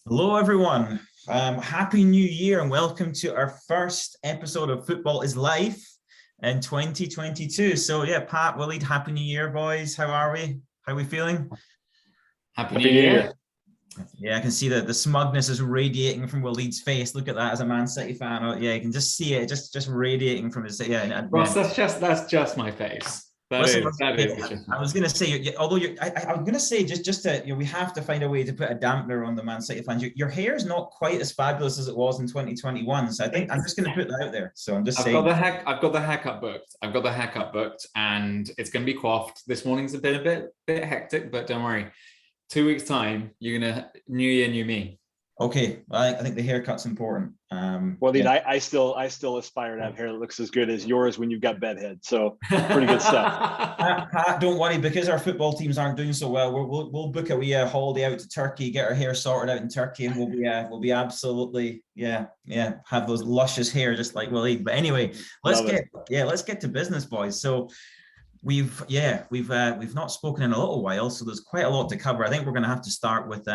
Hello, everyone. Happy New Year and welcome to our first episode of Football is Life in 2022. So yeah, Pat, Waleed, Happy New Year, boys. How are we? How are we feeling? Happy New Happy New Year. Year. Yeah, I can see that the smugness is radiating from Waleed's face. Look at that as a Man City fan. Oh, yeah, you can just see it, just radiating from his. Yeah, Ross, that's just my face. Listen, I Just was going to say, although I'm going to say just to, we have to find a way to put a dampener on the Man City fans. Your hair is not quite as fabulous as it was in 2021, so I think I'm just going to put that out there. So I'm just saying. I've got the haircut booked, and it's going to be coiffed. This morning's been a bit hectic, but don't worry. 2 weeks time, you're gonna new year, new me. Okay, I think the haircut's important. Well, yeah. I still aspire to have hair that looks as good as yours when you've got bedhead. So pretty good stuff. Pat, don't worry, because our football teams aren't doing so well. We'll book a wee holiday out to Turkey, get our hair sorted out in Turkey, and we'll be absolutely have those luscious hair just like Waleed. But anyway, let's get to business, boys. So we've not spoken in a little while, so there's quite a lot to cover. I think we're going to have to start with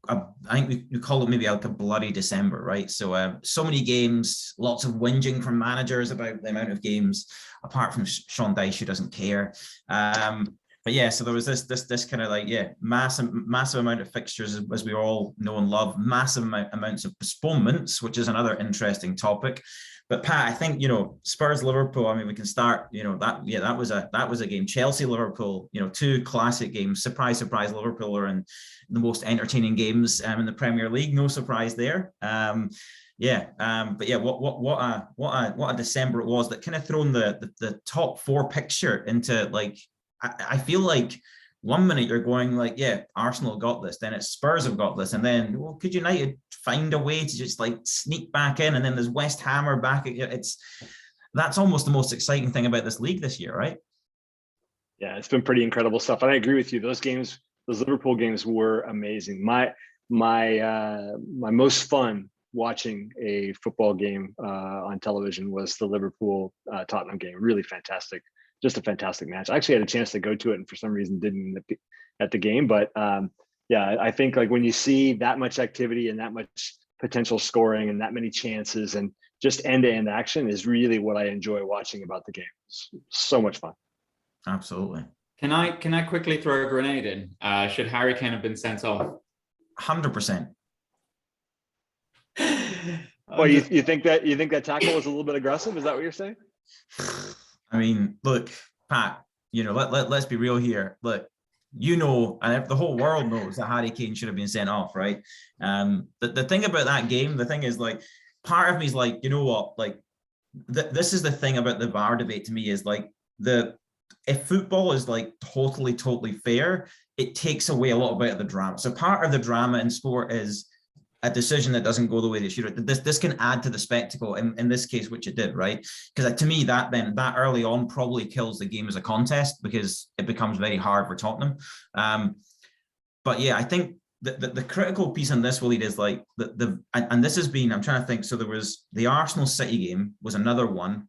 I think we call it maybe like a bloody December, right? So so many games, lots of whinging from managers about the amount of games, apart from Sean Dyche, who doesn't care. But yeah, so there was this kind of like, massive amount of fixtures, as we all know and love, massive amounts of postponements, which is another interesting topic. But Pat, I think, Spurs Liverpool, I mean, we can start, that was a game. Chelsea Liverpool, two classic games. Surprise, Liverpool are in the most entertaining games in the Premier League. No surprise there. But yeah, what a December it was, that kind of thrown the top four picture into, like, I feel like 1 minute you're going like, yeah, Arsenal got this, then it's Spurs have got this, and then, well, could United find a way to just like sneak back in, and then there's West Ham are back. That's almost the most exciting thing about this league this year, right? Yeah, it's been pretty incredible stuff, and I agree with you. Those Liverpool games were amazing. My most fun watching a football game on television was the Liverpool Tottenham game. Really fantastic. Just a fantastic match. I actually had a chance to go to it, and for some reason didn't at the game. But I think like when you see that much activity and that much potential scoring and that many chances and just end-to-end action is really what I enjoy watching about the game. It's so much fun. Absolutely. Can I quickly throw a grenade in? Should Harry Kane have been sent off? 100%. Well, you think that tackle was a little bit aggressive? Is that what you're saying? I mean, look, Pat, let's be real here. Look, and the whole world knows that Harry Kane should have been sent off, right? The thing about that game, the thing is, like, part of me is like, you know what, like, this is the thing about the VAR debate to me, is like, if football is like totally fair, it takes away a little bit of the drama. So part of the drama in sport is a decision that doesn't go the way they should. This can add to the spectacle in this case, which it did, right? Because to me, that early on probably kills the game as a contest, because it becomes very hard for Tottenham. But yeah, I think the critical piece on this, Waleed, is like and this has been, I'm trying to think. So there was the Arsenal City game was another one.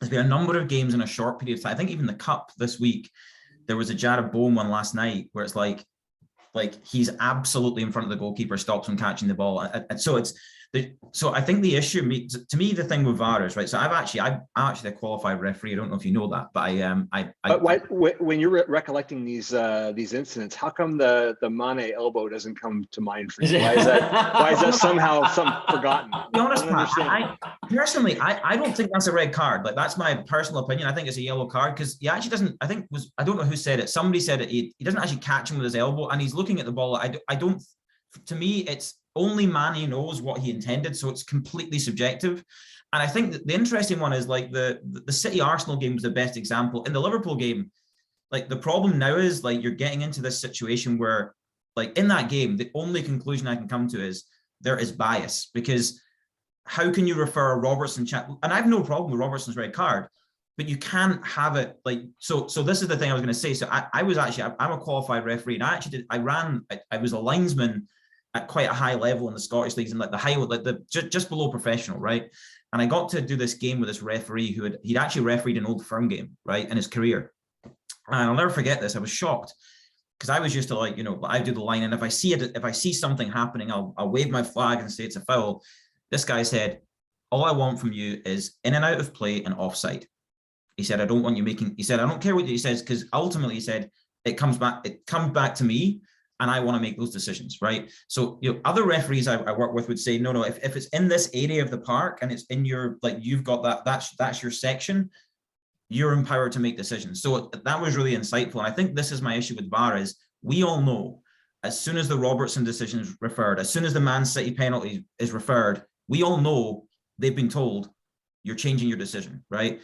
There's been a number of games in a short period of time. I think even the Cup this week, there was a Jared Bowen one last night where it's like he's absolutely in front of the goalkeeper, stops him catching the ball. And so I think the issue, to me, the thing with VAR is, right, so I'm actually a qualified referee. I don't know if you know that, but when you're recollecting these incidents, how come the Mane elbow doesn't come to mind for you? Why is that somehow forgotten? To be honest, Pat, personally, I don't think that's a red card. Like, that's my personal opinion. I think it's a yellow card, because he actually doesn't. I don't know who said it. Somebody said it. He doesn't actually catch him with his elbow, and he's looking at the ball. I don't. To me, it's only Mane knows what he intended, so it's completely subjective. And I think that the interesting one is, like, the City Arsenal game was the best example. In the Liverpool game, like, the problem now is, like, you're getting into this situation where, like, in that game, the only conclusion I can come to is there is bias, because how can you refer a Robertson and I have no problem with Robertson's red card, but you can't have it like, so this is the thing I was going to say. So I'm a qualified referee, and I was a linesman at quite a high level in the Scottish leagues, and like just below professional, right? And I got to do this game with this referee he'd actually refereed an Old Firm game, right, in his career. And I'll never forget this. I was shocked. because I was used to like, I do the line, and if I see something happening, I'll wave my flag and say it's a foul. This guy said, all I want from you is in and out of play and offside. He said, I don't want you making, he said, I don't care what he says, because ultimately he said, it comes back to me, and I want to make those decisions, right? So, other referees I work with would say, no, if it's in this area of the park and it's in your, like, you've got that's your section, you're empowered to make decisions. So that was really insightful. And I think this is my issue with VAR is we all know as soon as the Robertson decision is referred, as soon as the Man City penalty is referred, we all know they've been told you're changing your decision, right?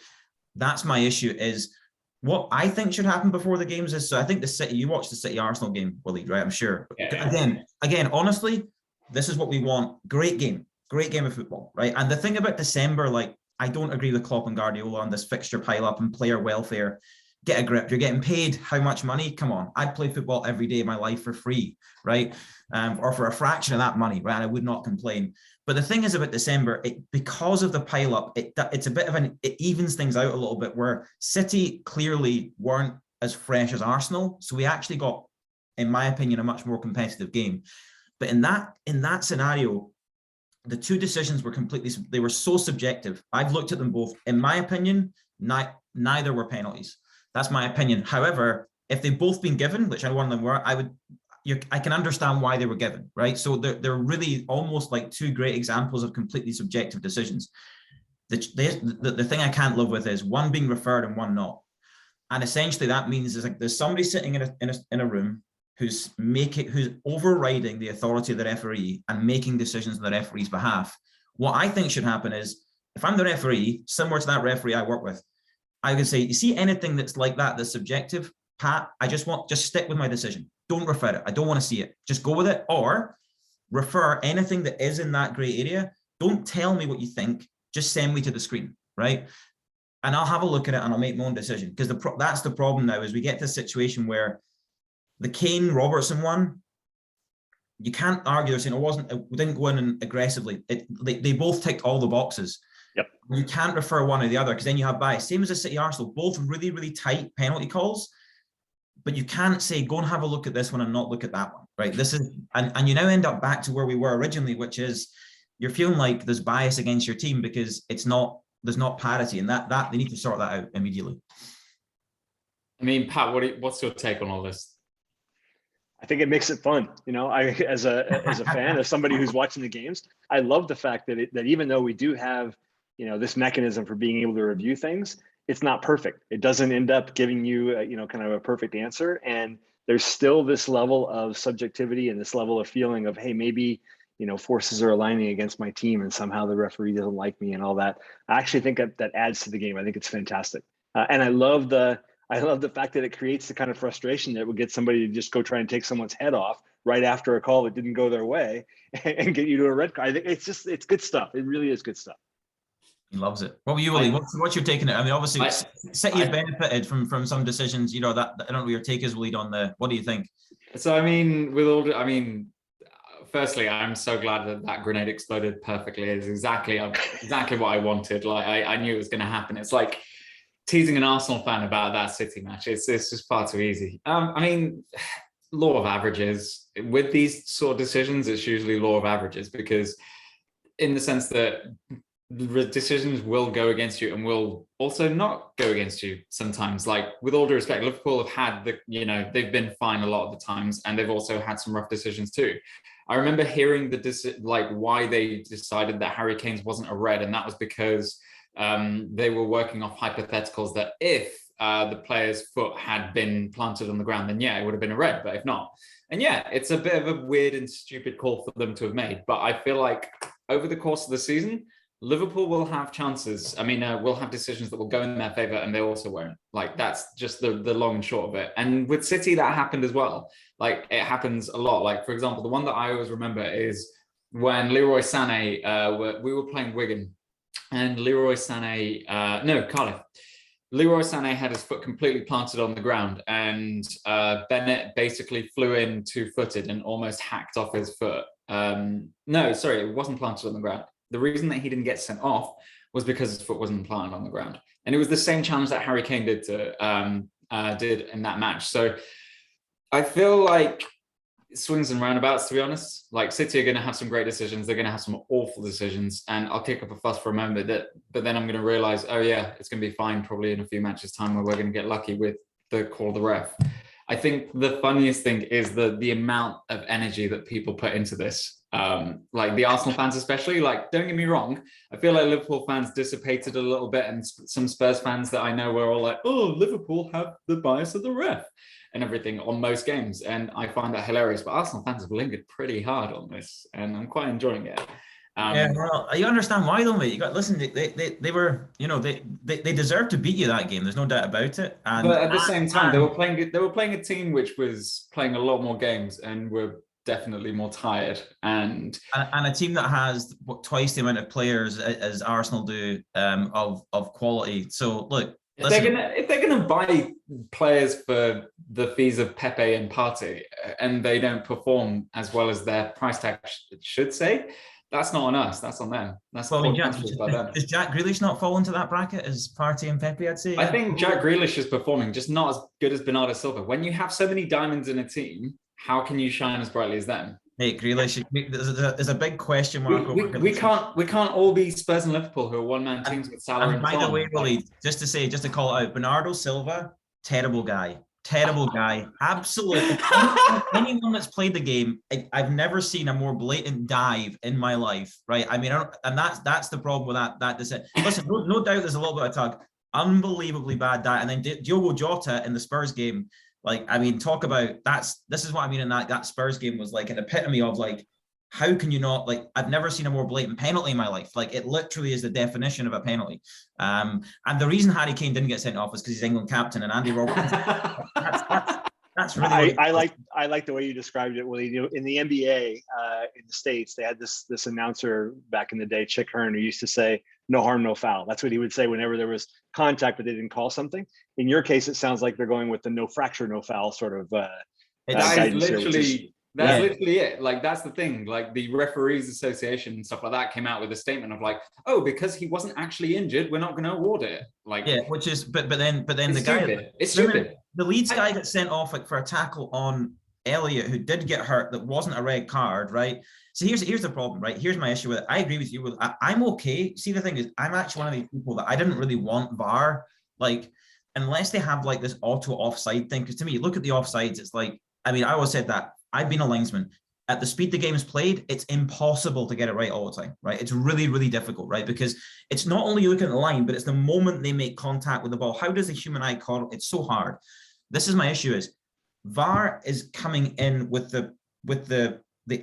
That's my issue. Is what I think should happen before the games is, so I think the City, you watched the City Arsenal game, Waleed, right? I'm sure. Yeah. Again, honestly, this is what we want. Great game of football, right? And the thing about December, like, I don't agree with Klopp and Guardiola on this fixture pile up and player welfare. Get a grip. You're getting paid how much money? Come on. I'd play football every day of my life for free, right? Or for a fraction of that money, right? I would not complain. But the thing is about December, because of the pile up, it's a bit of it evens things out a little bit, where City clearly weren't as fresh as Arsenal. So we actually got, in my opinion, a much more competitive game. But in that scenario, the two decisions were they were so subjective. I've looked at them both. In my opinion, neither were penalties. That's my opinion. However, if they've both been given, which one of them were, I can understand why they were given, right? So they're really almost like two great examples of completely subjective decisions. The thing I can't live with is one being referred and one not. And essentially that means is like there's somebody sitting in a room who's overriding the authority of the referee and making decisions on the referee's behalf. What I think should happen is, if I'm the referee, similar to that referee I work with, I can say, you see anything that's like that, that's subjective, Pat, just stick with my decision. Don't refer it. I don't want to see it. Just go with it, or refer anything that is in that gray area. Don't tell me what you think. Just send me to the screen, right? And I'll have a look at it and I'll make my own decision. Because that's the problem now, is we get to a situation where the Kane Robertson one, you can't argue. They're saying we didn't go in aggressively. They both ticked all the boxes. Yep. You can't refer one or the other, because then you have bias. Same as the City Arsenal, both really, really tight penalty calls. But you can't say, go and have a look at this one and not look at that one, right? This is, and you now end up back to where we were originally, which is you're feeling like there's bias against your team because there's not parity, and that they need to sort that out immediately. I mean, Pat, what's your take on all this? I think it makes it fun. I, as a fan, as somebody who's watching the games, I love the fact that even though we do have, this mechanism for being able to review things, it's not perfect. It doesn't end up giving you, kind of a perfect answer. And there's still this level of subjectivity and this level of feeling of, hey, maybe, forces are aligning against my team and somehow the referee doesn't like me and all that. I actually think that adds to the game. I think it's fantastic. And I love the fact that it creates the kind of frustration that would get somebody to just go try and take someone's head off right after a call that didn't go their way and get you to a red card. I think it's good stuff. It really is good stuff. He loves it. What were you, Willie? What's your take on it? I mean, obviously, City has benefited from some decisions. That I don't know what your take is, Willie, on what do you think? So, I mean, firstly, I'm so glad that grenade exploded perfectly. It's exactly what I wanted. Like, I knew it was going to happen. It's like teasing an Arsenal fan about that City match. It's just far too easy. I mean, law of averages. With these sort of decisions, it's usually law of averages, because in the sense that the decisions will go against you and will also not go against you sometimes. Like, with all due respect, Liverpool have had they've been fine a lot of the times, and they've also had some rough decisions too. I remember hearing why they decided that Harry Kane's wasn't a red, and that was because they were working off hypotheticals that if the player's foot had been planted on the ground, then yeah, it would have been a red, but if not. And yeah, it's a bit of a weird and stupid call for them to have made, but I feel like over the course of the season, Liverpool will have chances. I mean, we'll have decisions that will go in their favour, and they also won't. Like, that's just the long and short of it. And with City, that happened as well. Like, it happens a lot. Like, for example, the one that I always remember is when Leroy Sané, we were playing Wigan, and Cardiff. Leroy Sané had his foot completely planted on the ground, and Bennett basically flew in two-footed and almost hacked off his foot. No, sorry, it wasn't planted on the ground. The reason that he didn't get sent off was because his foot wasn't planted on the ground. And it was the same challenge that Harry Kane did in that match. So I feel like swings and roundabouts, to be honest. Like City are going to have some great decisions. They're going to have some awful decisions, and I'll kick up a fuss for a moment. But then I'm going to realize, oh yeah, it's going to be fine probably in a few matches time where we're going to get lucky with the call of the ref. I think the funniest thing is the amount of energy that people put into this. Like the Arsenal fans especially, like, don't get me wrong, I feel like Liverpool fans dissipated a little bit, and some Spurs fans that I know were all like, oh, Liverpool have the bias of the ref and everything on most games, and I find that hilarious. But Arsenal fans have lingered pretty hard on this, and I'm quite enjoying it. Yeah, well, you understand why though, mate. You got listen. They were, you know, they deserved to beat you that game. There's no doubt about it. And but at the same time, they were playing a team which was playing a lot more games and were definitely more tired, and a team that has twice the amount of players as Arsenal do, of quality. So look, if they're gonna buy players for the fees of Pepe and Partey, and they don't perform as well as their price tag should say, that's not on us. That's on them. That's well, I mean, by them. Does Jack Grealish not fall into that bracket as Partey and Pepe? I'd say. I think Jack Grealish is performing, just not as good as Bernardo Silva. When you have so many diamonds in a team, how can you shine as brightly as them? Hey, Grealish, there's a big question mark. We can't all be Spurs and Liverpool who are one-man teams with Salah and by the way, Willie, just to call it out, Bernardo Silva, terrible guy, absolutely. Anyone that's played the game, I've never seen a more blatant dive in my life, right? I mean, and that's the problem with that decision. Listen, no doubt there's a little bit of tug, unbelievably bad dive, and then Diogo Jota in the Spurs game. Like, I mean, talk about this is what I mean in that Spurs game was like an epitome of like, how can you not, like, I've never seen a more blatant penalty in my life. Like, it literally is the definition of a penalty. And the reason Harry Kane didn't get sent off is because he's England captain, and Andy Robertson. that's really. I like the way you described it, Willie. You know, in the NBA in the States, they had this announcer back in the day, Chick Hearn, who used to say, "No harm, no foul." That's what he would say whenever there was contact, but they didn't call something. In your case, it sounds like they're going with the no fracture, no foul sort of. That's literally it. Like, that's the thing. Like, the Referees Association and stuff like that came out with a statement of like, oh, because he wasn't actually injured, we're not going to award it. Like, yeah, which is, but then the guy, it's stupid. The Leeds guy got sent off like for a tackle on Elliott, who did get hurt, that wasn't a red card, right? So here's the problem, right? Here's my issue with it. I agree with you. I'm okay. See, the thing is, I'm actually one of these people that I didn't really want VAR, like, unless they have like this auto offside thing. Because to me, look at the offsides. It's like, I mean, I always said that. I've been a linesman. At the speed the game is played, it's impossible to get it right all the time, right? It's really, really difficult, right? Because it's not only looking at the line, but it's the moment they make contact with the ball. How does the human eye call it? It's so hard. This is my issue: is VAR is coming in with the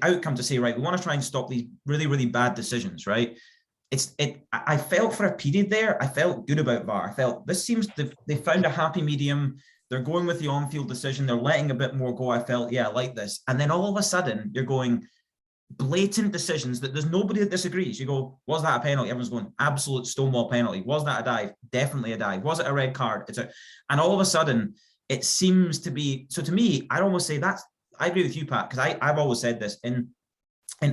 outcome to say, right, we want to try and stop these really, really bad decisions, right? I felt for a period there, I felt good about VAR. I felt this seems they found a happy medium. They're going with the on-field decision. They're letting a bit more go. I felt, yeah, I like this. And then all of a sudden, you're going blatant decisions that there's nobody that disagrees. You go, was that a penalty? Everyone's going, absolute stonewall penalty. Was that a dive? Definitely a dive. Was it a red card? And all of a sudden, it seems to be. So to me, I'd almost say I agree with you, Pat, because I've always said this. In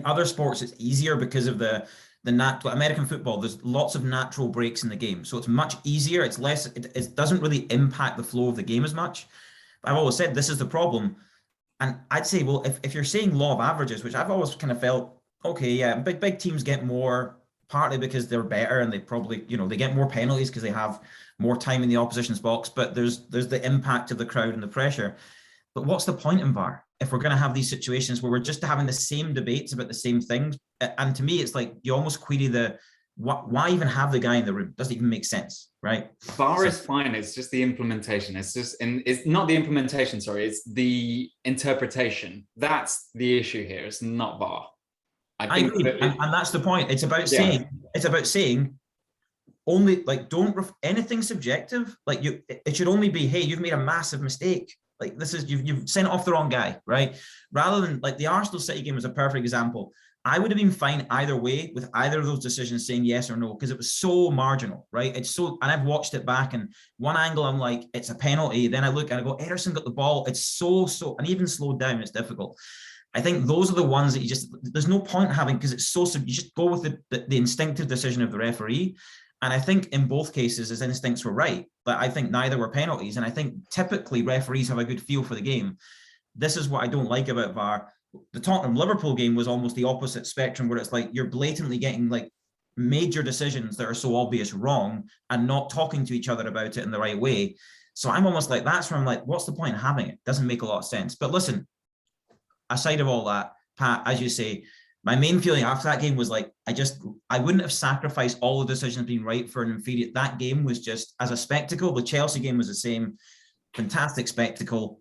other sports, it's easier because of the American football, there's lots of natural breaks in the game. So it's much easier. It's less, it doesn't really impact the flow of the game as much. But I've always said this is the problem. And I'd say, well, if you're saying law of averages, which I've always kind of felt, okay, yeah, big teams get more, partly because they're better and they probably, they get more penalties because they have more time in the opposition's box, but there's the impact of the crowd and the pressure. But what's the point in VAR if we're going to have these situations where we're just having the same debates about the same things? And to me, it's like you almost query why even have the guy in the room? Doesn't even make sense, right? VAR is fine. It's just the implementation. It's not the implementation. Sorry, it's the interpretation. That's the issue here. It's not VAR. I agree, and that's the point. It's about saying. It's about saying. Only like anything subjective. Like it should only be, hey, you've made a massive mistake. Like this is you've sent off the wrong guy, right? Rather than like the Arsenal City game was a perfect example. I would have been fine either way with either of those decisions saying yes or no, because it was so marginal, right? And I've watched it back, and one angle I'm like, it's a penalty. Then I look and I go, Ederson got the ball. It's so, and even slowed down, it's difficult. I think those are the ones that there's no point having, because it's so, you just go with the instinctive decision of the referee. And I think in both cases, his instincts were right, but I think neither were penalties. And I think typically referees have a good feel for the game. this is what I don't like about VAR. The Tottenham-Liverpool game was almost the opposite spectrum, where it's like you're blatantly getting like major decisions that are so obvious wrong and not talking to each other about it in the right way. So I'm almost like, that's where I'm like, what's the point of having it? Doesn't make a lot of sense. But listen, aside of all that, Pat, as you say, my main feeling after that game was like, I wouldn't have sacrificed all the decisions being right for an inferior. That game was just, as a spectacle, the Chelsea game was the same. Fantastic spectacle.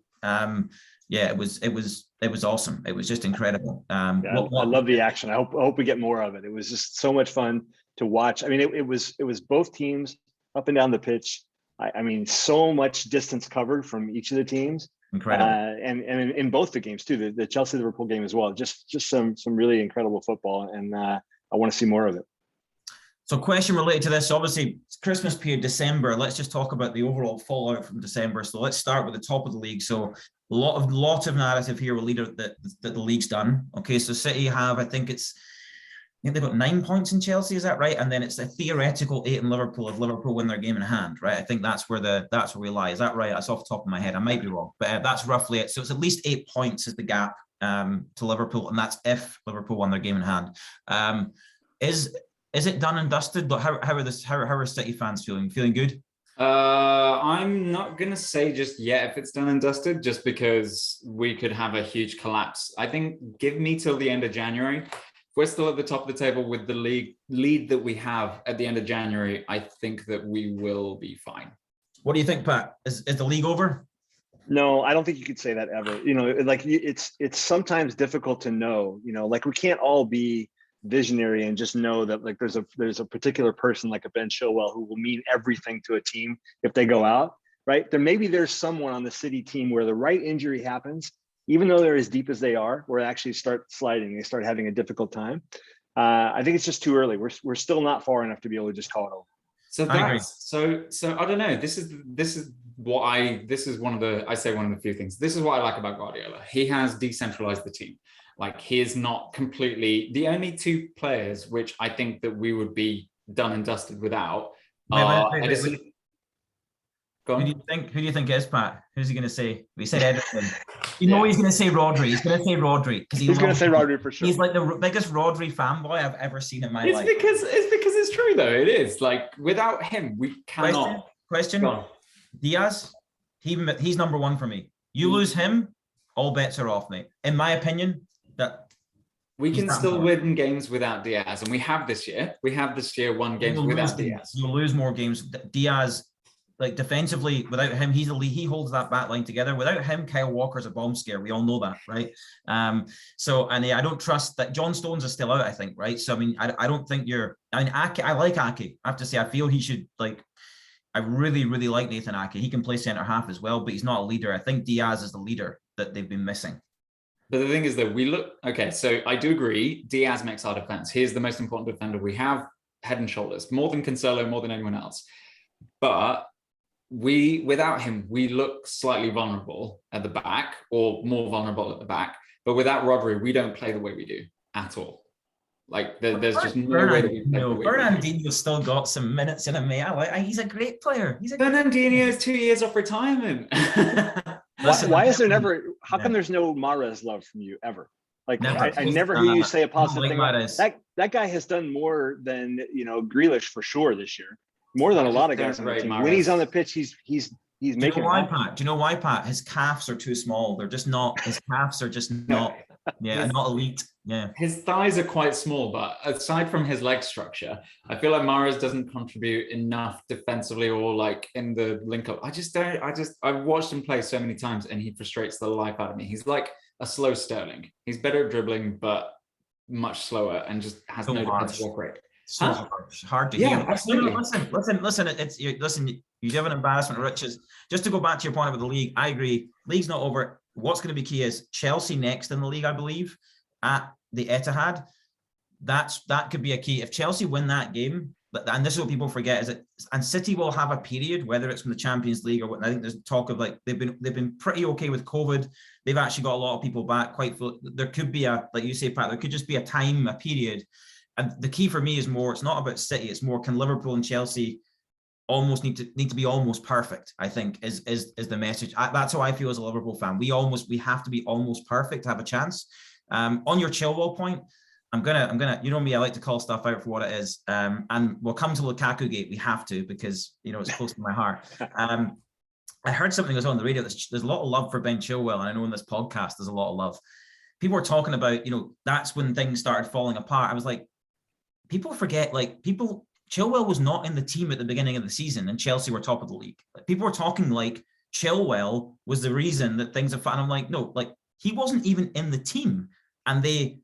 Yeah, it was awesome. It was just incredible. I love the action. I hope we get more of it. It was just so much fun to watch. I mean, it was both teams up and down the pitch. I mean, so much distance covered from each of the teams. Incredible. And in both the games too, the Chelsea Liverpool game as well. Just some really incredible football, and I want to see more of it. So, question related to this, obviously, it's Christmas period, December. Let's just talk about the overall fallout from December. So let's start with the top of the league. So a lot of narrative here will lead that the league's done. Okay, so City have, I think they've got 9 points in Chelsea, is that right? And then it's a theoretical 8 in Liverpool if Liverpool win their game in hand, right? I think that's where we lie. Is that right? That's off the top of my head. I might be wrong, but that's roughly it. So it's at least 8 points is the gap to Liverpool, and that's if Liverpool won their game in hand. Is it done and dusted? But how are City fans feeling? Feeling good? I'm not going to say just yet if it's done and dusted, just because we could have a huge collapse. I think give me till the end of January. If we're still at the top of the table with the lead that we have at the end of January, I think that we will be fine. What do you think, Pat? Is the league over? No, I don't think you could say that ever. You know, like it's sometimes difficult to know. You know, like we can't all be visionary and just know that like there's a particular person like a Ben Chilwell who will mean everything to a team if they go out, right? There's someone on the City team where the right injury happens, even though they're as deep as they are, where they actually start sliding, they start having a difficult time. I think it's just too early. We're still not far enough to be able to just call it over. So I don't know. This is one of the few things. This is what I like about Guardiola. He has decentralized the team. Like he is not completely the only 2 players which I think that we would be done and dusted without. Wait. Go on. Who do you think is, Pat? Who's he going to say? We said Edison. He's going to say Rodri. He's going to say Rodri because he's going to say Rodri for sure. He's like the biggest Rodri fanboy I've ever seen in my life. It's because it's true though. It is like without him we cannot. Question. Diaz, he's number 1 for me. You lose him, all bets are off, mate. In my opinion. That we can still win games without Diaz, and we have this year. We have this year won games without Diaz. You'll lose more games. Diaz, like defensively, without him, he's the lead. He holds that back line together. Without him, Kyle Walker's a bomb scare. We all know that, right? I don't trust that. John Stones is still out, I think, right? So I mean, I don't think Ake. I like Ake. I have to say, I feel he should like. I really, really like Nathan Ake. He can play centre half as well, but he's not a leader. I think Diaz is the leader that they've been missing. But the thing is that okay, so I do agree, Diaz makes our defense. He is the most important defender we have, head and shoulders, more than Cancelo, more than anyone else. But without him, we look slightly vulnerable at the back, or more vulnerable at the back. But without Rodri, we don't play the way we do at all. Like there's just no way that we play. Fernandinho's still got some minutes in him, mate. He's a great player. Fernandinho's 2 years off retirement. Why is there never? How come there's no Mahrez love from you ever? Like I never hear you say a positive thing. That guy has done more than Grealish for sure this year. More than a lot of guys on the team. When he's on the pitch, he's making. Do you know why, Pat? His calves are too small. They're just not. His calves are just not. Yeah, not elite. Yeah. His thighs are quite small, but aside from his leg structure, I feel like Mahrez doesn't contribute enough defensively or like in the link up. I've watched him play so many times and he frustrates the life out of me. He's like a slow Sterling. He's better at dribbling, but much slower and just has no defensive walk rate. So hard to hear. Absolutely. Listen. You have an embarrassment of riches. Just to go back to your point about the league, I agree. League's not over. What's going to be key is Chelsea next in the league, I believe, at the Etihad. That could be a key. If Chelsea win that game, and this is what people forget, is that and City will have a period, whether it's from the Champions League or what. I think there's talk of like they've been pretty okay with COVID. They've actually got a lot of people back quite full. There could be like you say, Pat, there could just be a period. And the key for me is more, it's not about City, it's more can Liverpool and Chelsea almost need to be almost perfect, I think is the message. That's how I feel as a Liverpool fan. We have to be almost perfect to have a chance. On your Chilwell point, I'm gonna, you know me, I like to call stuff out for what it is. And we'll come to Lukaku gate. We have to, because, you know, it's close to my heart. I heard something that was on the radio. There's a lot of love for Ben Chilwell, and I know in this podcast there's a lot of love. People were talking about, you know, that's when things started falling apart. I was like, people forget, like, Chilwell was not in the team at the beginning of the season, and Chelsea were top of the league. Like, people were talking like Chilwell was the reason that things have. And I'm like, no, like, he wasn't even in the team, and they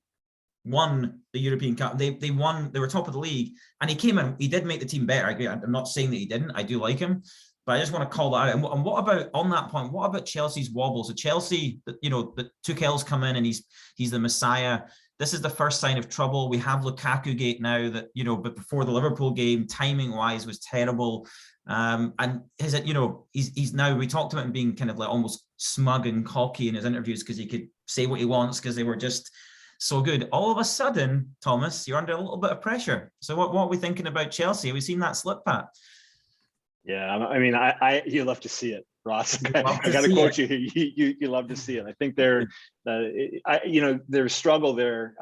won the European Cup. They won. They were top of the league, and he came in. He did make the team better. I agree. I'm not saying that he didn't. I do like him, but I just want to call that out. And what about, on that point, what about Chelsea's wobble? So Chelsea, you know, the Tuchel's come in and he's the Messiah. This is the first sign of trouble. We have Lukaku gate now that, you know, but before the Liverpool game, timing wise was terrible. And is it, you know, he's now, we talked about him being kind of like almost smug and cocky in his interviews because he could say what he wants because they were just so good. All of a sudden, Thomas, you're under a little bit of pressure. So what are we thinking about Chelsea? Have we seen that slip, Pat? Yeah, I mean, you love to see it, Ross. I got to quote you. You love to see it. I think they're, you know, there's struggle there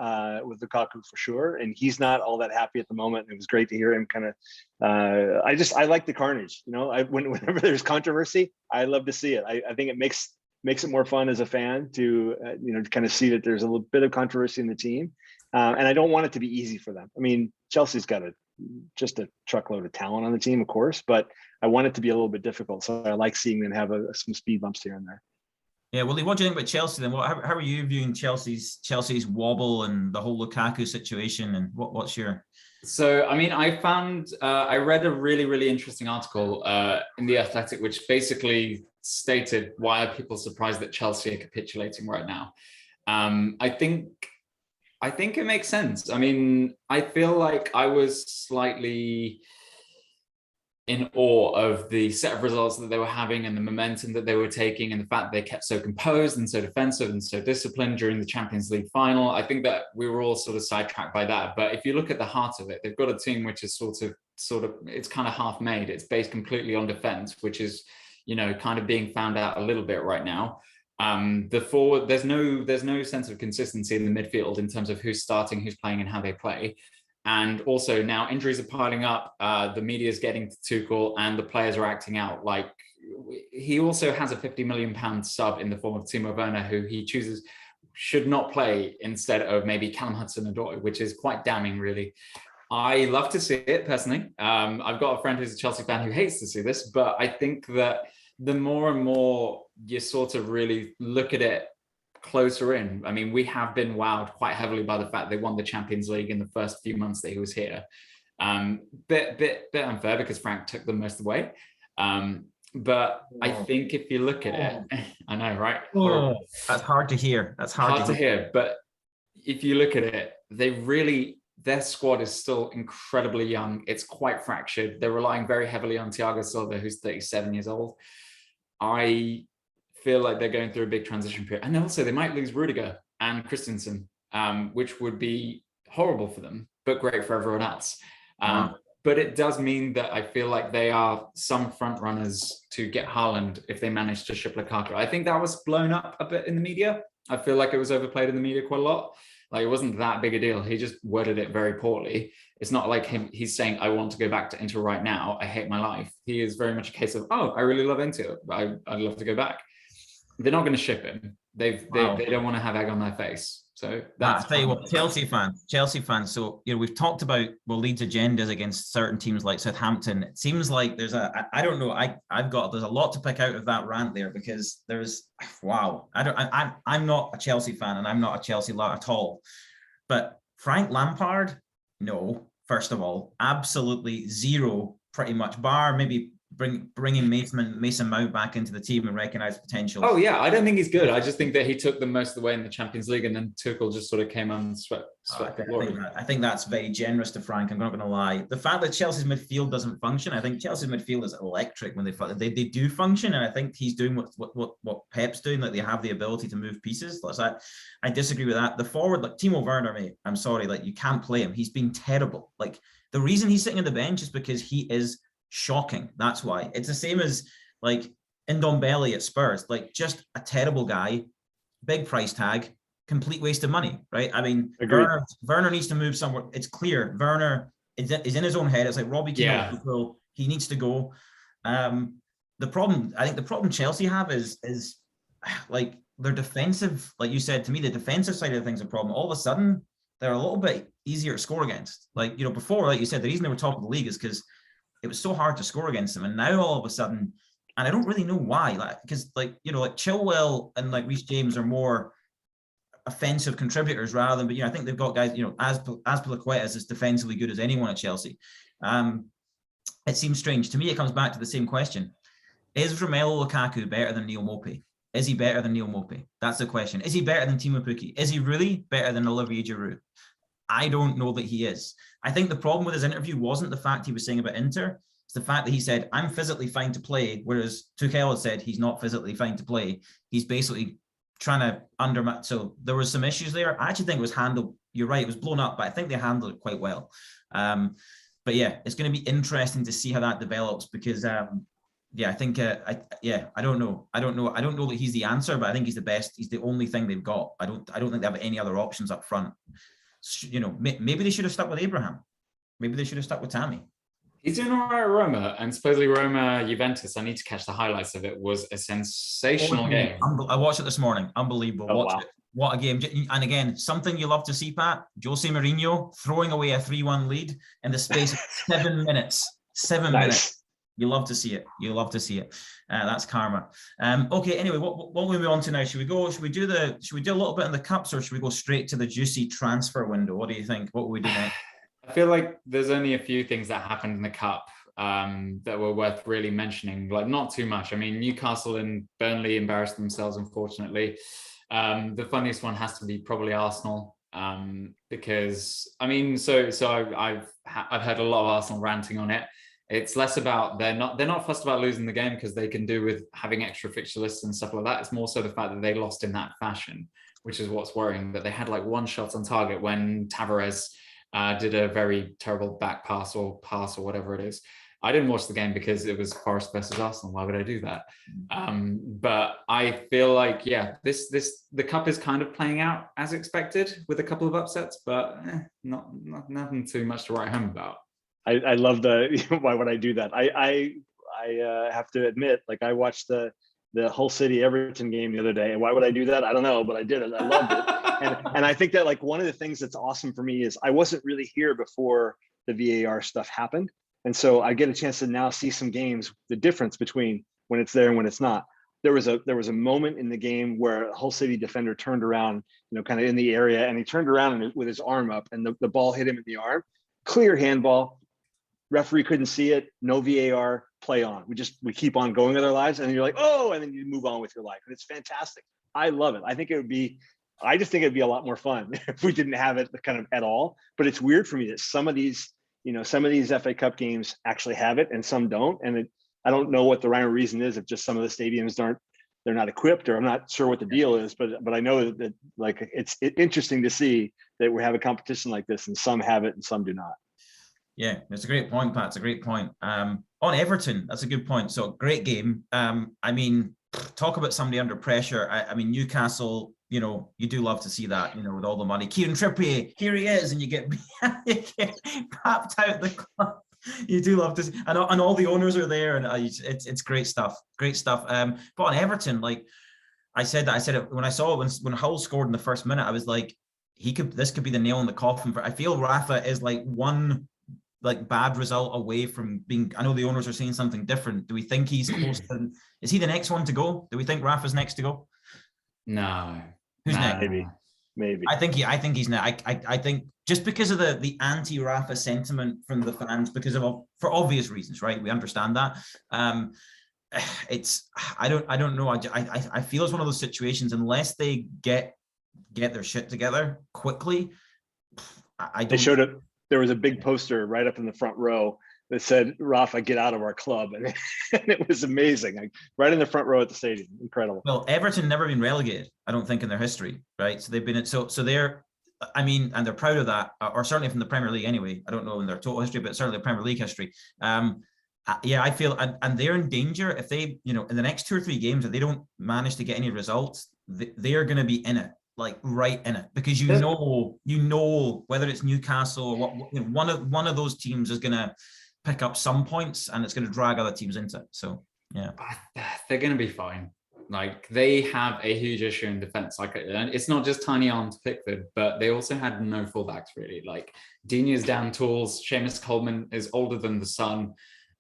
with Lukaku for sure, and he's not all that happy at the moment. It was great to hear him kind of. I like the carnage. You know, whenever there's controversy, I love to see it. I think it makes it more fun as a fan to you know, to kind of see that there's a little bit of controversy in the team, and I don't want it to be easy for them. I mean, Chelsea's got just a truckload of talent on the team, of course, but I want it to be a little bit difficult. So I like seeing them have some speed bumps here and there. Yeah, well, what do you think about Chelsea then? How are you viewing Chelsea's wobble and the whole Lukaku situation? And what's your? So, I mean, I read a really, really interesting article in The Athletic, which basically stated, why are people surprised that Chelsea are capitulating right now? I think it makes sense. I mean, I feel like I was slightly in awe of the set of results that they were having and the momentum that they were taking, and the fact they kept so composed and so defensive and so disciplined during the Champions League final. I think that we were all sort of sidetracked by that. But if you look at the heart of it, they've got a team which is sort of, it's kind of half made. It's based completely on defense, which is, you know, kind of being found out a little bit right now. The forward, there's no sense of consistency in the midfield in terms of who's starting, who's playing, and how they play. And also now injuries are piling up. The media is getting to Tuchel, and the players are acting out. Like, he also has a £50 million sub in the form of Timo Werner, who he chooses should not play instead of maybe Callum Hudson-Odoi, which is quite damning, really. I love to see it personally. I've got a friend who's a Chelsea fan who hates to see this, but I think that the more and more you sort of really look at it closer in. I mean, we have been wowed quite heavily by the fact they won the Champions League in the first few months that he was here. Bit unfair because Frank took them most of the way. But I think if you look at it, I know, right? That's hard to hear. That's hard to hear. But if you look at it, their squad is still incredibly young. It's quite fractured. They're relying very heavily on Thiago Silva, who's 37 years old. I feel like they're going through a big transition period. And also they might lose Rudiger and Christensen, which would be horrible for them, but great for everyone else. But it does mean that I feel like they are some front runners to get Haaland if they manage to ship Lukaku. I think that was blown up a bit in the media. I feel like it was overplayed in the media quite a lot. Like, it wasn't that big a deal. He just worded it very poorly. It's not like he's saying, I want to go back to Inter right now. I hate my life. He is very much a case of, oh, I really love Inter. I'd love to go back. They're not going to ship him. They don't want to have egg on their face. So that's, I'll tell you what, Chelsea fans. So, you know, we've talked about Leeds agendas against certain teams like Southampton. It seems like there's I don't know. There's a lot to pick out of that rant there, because I'm not a Chelsea fan, and I'm not a Chelsea lot at all. But Frank Lampard, no, first of all, absolutely zero, pretty much, bar maybe bringing Mason Mount back into the team and recognize potential. Oh yeah, I don't think he's good. I just think that he took them most of the way in the Champions League, and then Tuchel just sort of came on and swept I think that's very generous to Frank. I'm not going to lie. The fact that Chelsea's midfield doesn't function, I think Chelsea's midfield is electric when they do function, and I think he's doing what Pep's doing. Like, they have the ability to move pieces. I disagree with that. The forward, like Timo Werner, mate, I'm sorry, like, you can't play him. He's been terrible. Like, the reason he's sitting on the bench is because he is shocking. That's why. It's the same as like Ndombele at Spurs, like just a terrible guy, big price tag, complete waste of money, right? I mean, Werner needs to move somewhere. It's clear Werner is in his own head. It's like Robbie Keane, he needs to go. The problem Chelsea have is like their defensive, like you said to me, the defensive side of things is a problem. All of a sudden, they're a little bit easier to score against. Like, you know, before, like you said, the reason they were top of the league is because it was so hard to score against them. And now all of a sudden, and I don't really know why, like, because like, you know, like Chilwell and like Reece James are more offensive contributors rather than, but you know, I think they've got guys, you know, Azpilicueta is as defensively good as anyone at Chelsea. It seems strange. To me, it comes back to the same question. Is Romelu Lukaku better than Neil Mopey? Is he better than Neil Mopey? That's the question. Is he better than Timo Pukki? Is he really better than Olivier Giroud? I don't know that he is. I think the problem with his interview wasn't the fact he was saying about Inter. It's the fact that he said, I'm physically fine to play, whereas Tuchel had said he's not physically fine to play. He's basically trying to undermine. So there was some issues there. I actually think it was handled, you're right, it was blown up, but I think they handled it quite well. But yeah, it's going to be interesting to see how that develops because I think I don't know that he's the answer, but I think he's the best. He's the only thing they've got. I don't think they have any other options up front. You know, maybe they should have stuck with Abraham. Maybe they should have stuck with Tammy. He's doing all right at Roma, and supposedly Roma Juventus, I need to catch the highlights of it, was a sensational game. I watched it this morning. Unbelievable. Wow. What a game. And again, something you love to see, Pat, Jose Mourinho throwing away a 3-1 lead in the space of 7 minutes. 7 minutes. You love to see it. You love to see it. That's karma. Okay. Anyway, what will we move on to now? Should we do a little bit in the cups, or should we go straight to the juicy transfer window? What do you think? What will we do next? I feel like there's only a few things that happened in the cup that were worth really mentioning. Like not too much. I mean, Newcastle and Burnley embarrassed themselves, unfortunately. The funniest one has to be probably Arsenal. Because I mean, so I've heard a lot of Arsenal ranting on it. It's less about they're not fussed about losing the game because they can do with having extra fixture lists and stuff like that. It's more so the fact that they lost in that fashion, which is what's worrying. That they had like one shot on target when Tavares did a very terrible back pass or whatever it is. I didn't watch the game because it was Forest versus Arsenal. Why would I do that? But I feel like the cup is kind of playing out as expected with a couple of upsets, but not nothing too much to write home about. I love why would I do that? I have to admit, like I watched the Hull City Everton game the other day, and why would I do that? I don't know, but I did it. I loved it, and I think that like one of the things that's awesome for me is I wasn't really here before the VAR stuff happened, and so I get a chance to now see some games, the difference between when it's there and when it's not. There was a moment in the game where a Hull City defender turned around, you know, kind of in the area, and he turned around with his arm up, and the ball hit him in the arm. Clear handball. Referee couldn't see it. No VAR. Play on. We keep on going with our lives, and then you're like, oh, and then you move on with your life, and it's fantastic. I love it. I just think it'd be a lot more fun if we didn't have it kind of at all. But it's weird for me that some of these FA Cup games actually have it and some don't, and I don't know what the rhyme or reason is. If just some of the stadiums they're not equipped, or I'm not sure what the deal is. But I know that like it's interesting to see that we have a competition like this, and some have it and some do not. Yeah, it's a great point, Pat. It's a great point. On Everton, that's a good point. So great game. I mean, talk about somebody under pressure. I mean, Newcastle, you know, you do love to see that, you know, with all the money. Kieran Trippier, here he is, and you get papped out the club. You do love to see, and all the owners are there, and it's great stuff. Great stuff. But on Everton, like I said it when I saw it when Hull scored in the first minute, I was like, this could be the nail in the coffin. I feel Rafa is like one bad result away from being. I know the owners are saying something different. Do we think he's close to? Is he the next one to go? Do we think Rafa's next to go? No. Who's next? Maybe. I think he's next. I think just because of the anti-Rafa sentiment from the fans, for obvious reasons, right? We understand that. I don't know. I feel it's one of those situations. Unless they get their shit together quickly, I don't. They showed it. There was a big poster right up in the front row that said, Rafa, get out of our club. And it was amazing. Like, right in the front row at the stadium. Incredible. Well, Everton never been relegated, I don't think, in their history, right? So they've been, so they're, I mean, and they're proud of that, or certainly from the Premier League anyway. I don't know in their total history, but certainly the Premier League history. And yeah, I feel, and they're in danger if they, in the next 2 or 3 games, if they don't manage to get any results, they're going to be in it, like right in it, because whether it's Newcastle or what, one of those teams is going to pick up some points, and it's going to drag other teams into it. So yeah, they're going to be fine. Like, they have a huge issue in defense. Like, it's not just tiny arms Pickford, but they also had no fullbacks really. Like, Dini's down tools. Seamus Coleman is older than the sun,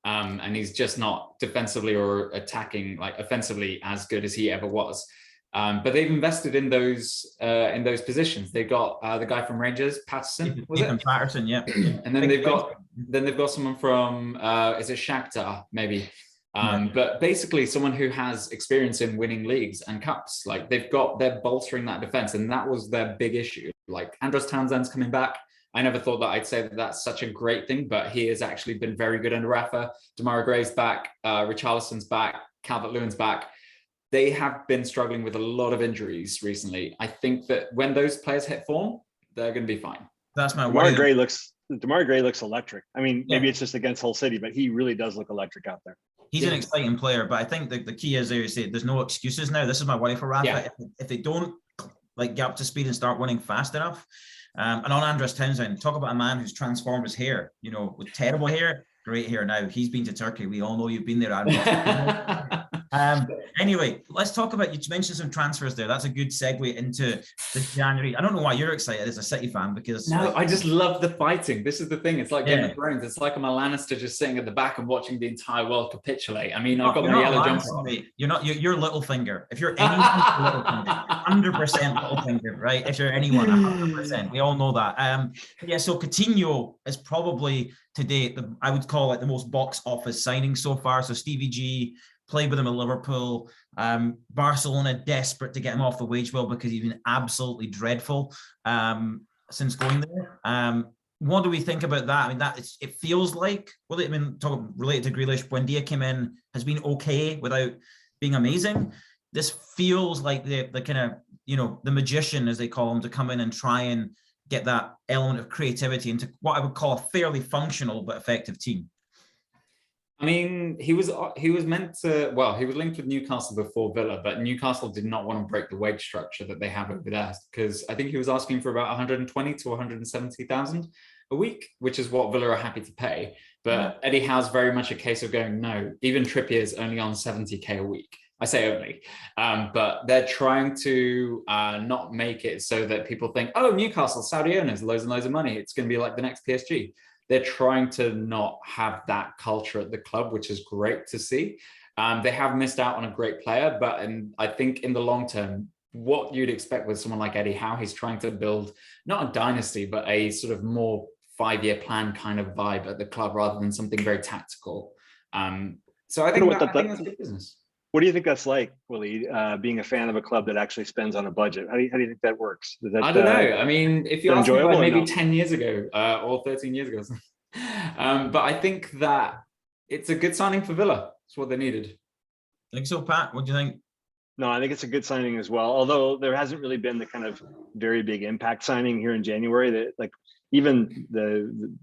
and he's just not defensively or attacking, like offensively, as good as he ever was. But they've invested in those positions. They got the guy from Rangers, Patterson, was it? Patterson, yeah. And then they've got someone from is it Shakhtar maybe? But basically someone who has experience in winning leagues and cups. Like, they're bolstering that defense, and that was their big issue. Like, Andros Townsend's coming back. I never thought that I'd say that that's such a great thing, but he has actually been very good under Rafa. Demarai Gray's back, Richarlison's back, Calvert-Lewin's back. They have been struggling with a lot of injuries recently. I think that when those players hit form, they're going to be fine. That's my Demarai Gray looks electric. I mean, maybe it's just against Hull City, but he really does look electric out there. He's an exciting player, but I think the key is, there you say, there's no excuses now. This is my worry for Rafa. Yeah. If they don't get up to speed and start winning fast enough, and on Andros Townsend, talk about a man who's transformed his hair, with terrible hair, great hair now. He's been to Turkey. We all know you've been there, Andros. Anyway, let's talk about, you mentioned some transfers there. That's a good segue into the January. I don't know why you're excited as a City fan, because I just love the fighting. This is the thing. It's like Game of Thrones. It's like I'm a Lannister just sitting at the back and watching the entire world capitulate. I mean, I've got my yellow jumper on. You're Littlefinger. If you're anyone, Littlefinger, 100% Littlefinger, right? If you're anyone, 100%. We all know that. So Coutinho is probably to date, I would call it the most box office signing so far. So Stevie G played with him at Liverpool. Barcelona desperate to get him off the wage bill because he's been absolutely dreadful since going there. What do we think about that? I mean, it feels like, related to Grealish, Buendia came in, has been okay without being amazing. This feels like the kind of, the magician, as they call him, to come in and try and get that element of creativity into what I would call a fairly functional but effective team. I mean, he was meant to, he was linked with Newcastle before Villa, but Newcastle did not want to break the wage structure that they have over there, because I think he was asking for about 120 to 170,000 a week, which is what Villa are happy to pay. But Eddie Howe's very much a case of going, no, even Trippier's only on 70k a week. I say only, but they're trying to not make it so that people think, oh, Newcastle, Saudi owners, loads and loads of money. It's going to be like the next PSG. They're trying to not have that culture at the club, which is great to see. They have missed out on a great player, but I think in the long term, what you'd expect with someone like Eddie Howe, he's trying to build not a dynasty, but a sort of more 5-year plan kind of vibe at the club rather than something very tactical. So I think that's good business. What do you think that's like, Willie, being a fan of a club that actually spends on a budget? How do you think that works? I don't know. I mean, if you ask me about maybe 10 years ago or 13 years ago. But I think that it's a good signing for Villa. It's what they needed. Think so, Pat? What do you think? No, I think it's a good signing as well. Although there hasn't really been the kind of very big impact signing here in January that, like, even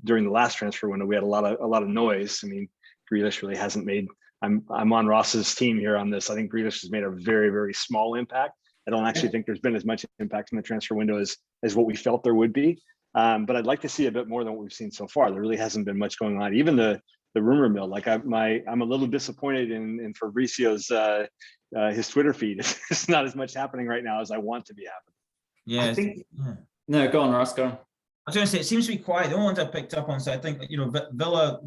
during the last transfer window, we had a lot of noise. I mean, Grealish really hasn't made. I'm on Ross's team here on this. I think Grealish has made a very, very small impact. I don't actually think there's been as much impact in the transfer window as what we felt there would be. But I'd like to see a bit more than what we've seen so far. There really hasn't been much going on. Even the rumor mill, like I'm a little disappointed in Fabrizio's his Twitter feed. It's not as much happening right now as I want to be happening. Yeah. No, go on, Ross. Go on. I was going to say, it seems to be quiet. The only ones I picked up on, so I think, Villa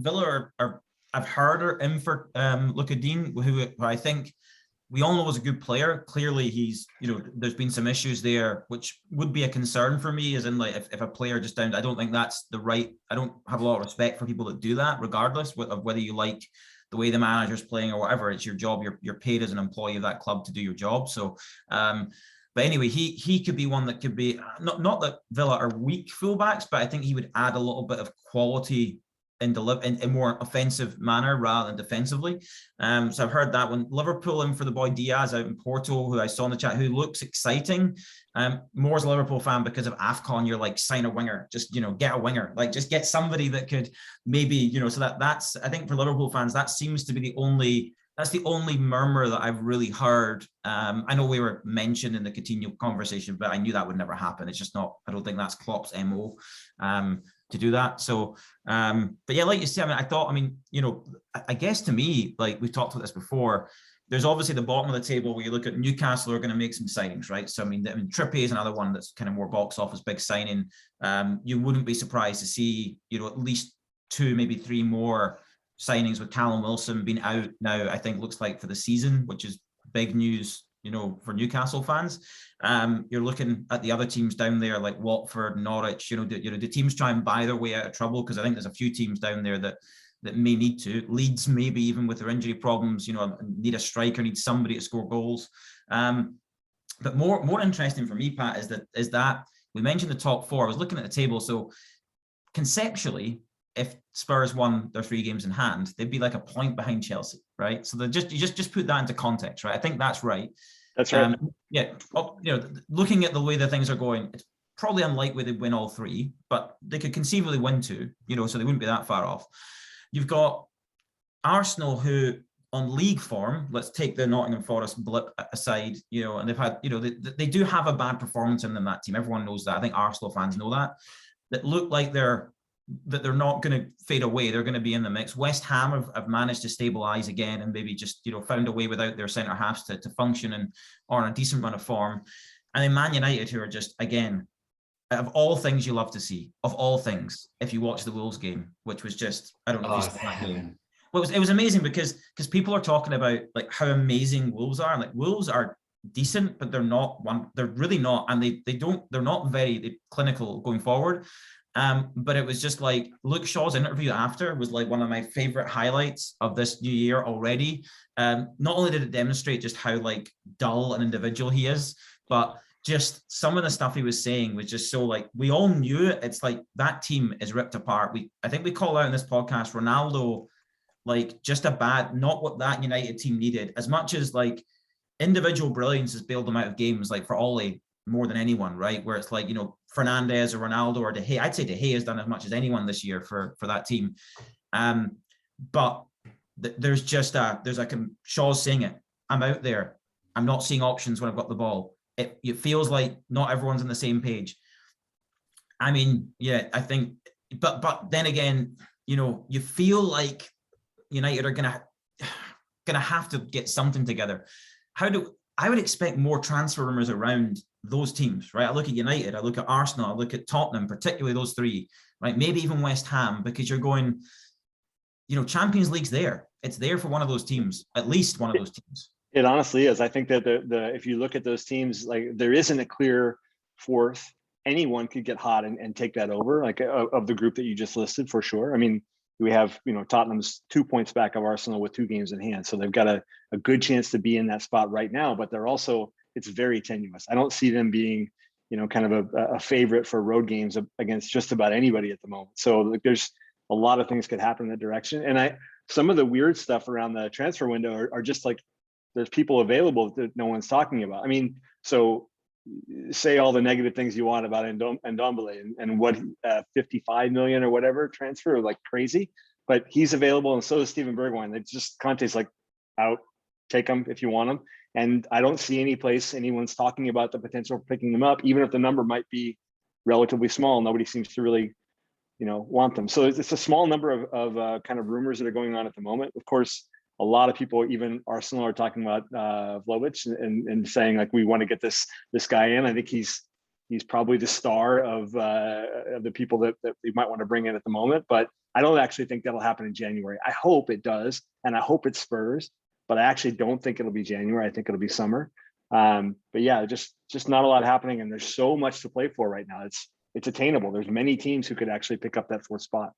are I've heard her in for Lucadine, who I think we all know is a good player. Clearly, he's, there's been some issues there, which would be a concern for me, as in, like, if a player just down, I don't think that's the right, I don't have a lot of respect for people that do that, regardless of whether you like the way the manager's playing or whatever. It's your job. You're paid as an employee of that club to do your job. So, but anyway, he could be one that could be, not that Villa are weak fullbacks, but I think he would add a little bit of quality in more offensive manner rather than defensively. So I've heard that one. Liverpool in for the boy Diaz out in Porto, who I saw in the chat, who looks exciting. More as a Liverpool fan because of AFCON, you're like, sign a winger, just, get a winger, like just get somebody that could maybe, so that's, I think for Liverpool fans, that seems to be that's the only murmur that I've really heard. I know we were mentioned in the Coutinho conversation, but I knew that would never happen. It's just not, I don't think that's Klopp's MO to do that. So, but yeah, like you say, I guess to me, like we've talked about this before, there's obviously the bottom of the table where you look at Newcastle are going to make some signings, right? So, I mean Trippier is another one that's kind of more box office big signing. You wouldn't be surprised to see, at least 2, maybe 3 more signings with Callum Wilson being out now, I think looks like for the season, which is big news, for Newcastle fans. You're looking at the other teams down there like Watford, Norwich, the teams try and buy their way out of trouble, because I think there's a few teams down there that may need to. Leeds, maybe even with their injury problems, need a striker, need somebody to score goals. But more interesting for me, Pat, is that we mentioned the top 4. I was looking at the table. So conceptually, if Spurs won their 3 games in hand, they'd be like a point behind Chelsea, right? So you just put that into context, right? I think that's right. That's right. Yeah, looking at the way that things are going, it's probably unlikely they'd win all 3, but they could conceivably win 2, so they wouldn't be that far off. You've got Arsenal, who on league form, let's take the Nottingham Forest blip aside, and they've had, they do have a bad performance in them, that team. Everyone knows that. I think Arsenal fans know that. That look like they're not going to fade away. They're going to be in the mix. West Ham have managed to stabilize again and maybe just, found a way without their centre halves to function and are on a decent run of form. And then Man United, who are just, again, of all things you love to see, of all things, if you watch the Wolves game, which was just, I don't know if you saw that game. Well, it was amazing because people are talking about like how amazing Wolves are. And like Wolves are decent, but they're really not. And they're not very clinical going forward. But it was just like Luke Shaw's interview after was like one of my favorite highlights of this new year already. Not only did it demonstrate just how like dull an individual he is, but just some of the stuff he was saying was just so like, we all knew it. It's like that team is ripped apart. I think we call out in this podcast, Ronaldo, like just not what that United team needed, as much as like individual brilliance has bailed them out of games, like for Ole more than anyone, right? Where it's like, Fernandes or Ronaldo or De Gea. I'd say De Gea has done as much as anyone this year for that team. But there's Shaw's saying it. I'm out there. I'm not seeing options when I've got the ball. It feels like not everyone's on the same page. I mean, yeah, I think, but then again, you feel like United are gonna have to get something together. I would expect more transfer rumors around those teams, right? I look at United, I look at Arsenal, I look at Tottenham, particularly those 3, right? Maybe even West Ham, because you're going, Champions League's there. It's there for one of those teams, at least one of those teams. It honestly is. I think that if you look at those teams, like there isn't a clear 4th. Anyone could get hot and take that over, like of the group that you just listed, for sure. I mean, we have, Tottenham's 2 points back of Arsenal with 2 games in hand. So they've got a good chance to be in that spot right now, but they're also, it's very tenuous. I don't see them being, kind of a favorite for road games against just about anybody at the moment. So like, there's a lot of things could happen in that direction. And some of the weird stuff around the transfer window are just like, there's people available that no one's talking about. I mean, so say all the negative things you want about Ndombele and what 55 million or whatever transfer, like crazy, but he's available, and so is Steven Bergwijn. They just, Conte's like, out, take them if you want them. And I don't see any place anyone's talking about the potential of picking them up, even if the number might be relatively small. Nobody seems to really, want them. So it's a small number of kind of rumors that are going on at the moment. Of course, a lot of people, even Arsenal, are talking about Vlahovic and saying like, we want to get this guy in. I think he's probably the star of the people that we might want to bring in at the moment. But I don't actually think that'll happen in January. I hope it does, and I hope it's Spurs. But I actually don't think it'll be January. I think it'll be summer. But yeah, just not a lot happening, and there's so much to play for right now. It's attainable. There's many teams who could actually pick up that 4th spot.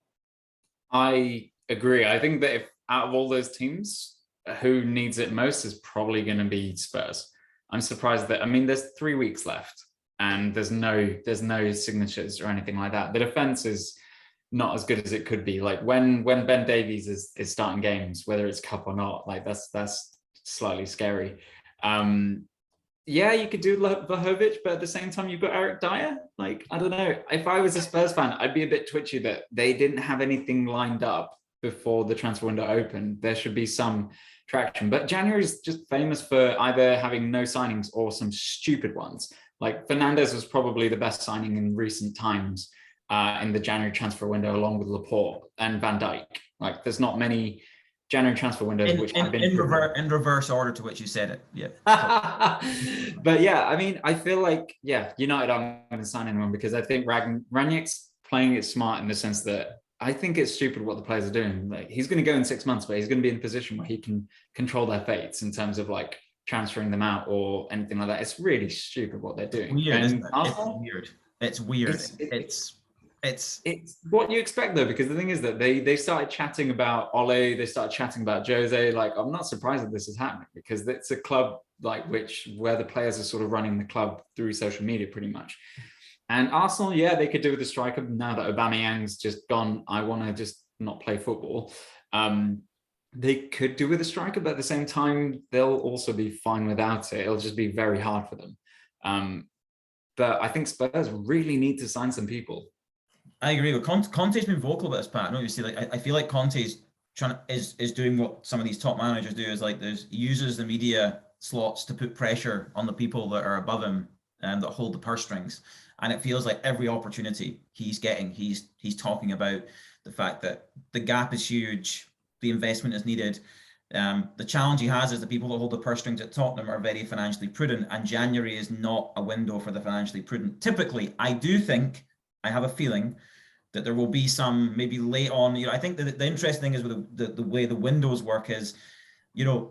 I agree. I think that if out of all those teams, who needs it most is probably going to be Spurs. I'm surprised that, there's 3 weeks left and there's no signatures or anything like that. The defense is not as good as it could be. Like when Ben Davies is starting games, whether it's cup or not, like that's slightly scary. Yeah, you could do Vlahovic, but at the same time, you've got Eric Dyer. Like, I don't know. If I was a Spurs fan, I'd be a bit twitchy that they didn't have anything lined up before the transfer window opened. There should be some traction. But January is just famous for either having no signings or some stupid ones. Like Fernandez was probably the best signing in recent times in the January transfer window, along with Laporte and Van Dijk. Like, there's not many January transfer windows which have been in reverse order to which you said it. Yeah. But yeah, I mean, I feel like, yeah, United aren't going to sign anyone because I think Rangnick's playing it smart in the sense that I think it's stupid what the players are doing. Like, he's going to go in 6 months, but he's going to be in a position where he can control their fates in terms of like transferring them out or anything like that. It's really stupid what they're doing. Weird, and Arsenal, it's weird. It's what you expect though, because the thing is that they started chatting about Ole, they started chatting about Jose. Like, I'm not surprised that this is happening because it's a club like where the players are sort of running the club through social media pretty much. And Arsenal, yeah, they could do with a striker now that Aubameyang's just gone. I want to just not play football. They could do with a striker, but at the same time, they'll also be fine without it. It'll just be very hard for them. But I think Spurs really need to sign some people. I agree with Conte's been vocal about this, Pat. I know you see, like I feel like Conte's is doing what some of these top managers do, is like he uses the media slots to put pressure on the people that are above him and that hold the purse strings. And it feels like every opportunity he's getting, he's talking about the fact that the gap is huge, the investment is needed. The challenge he has is the people that hold the purse strings at Tottenham are very financially prudent, and January is not a window for the financially prudent. Typically, I have a feeling that there will be some maybe late on. I think that the interesting thing is with the way the windows work is,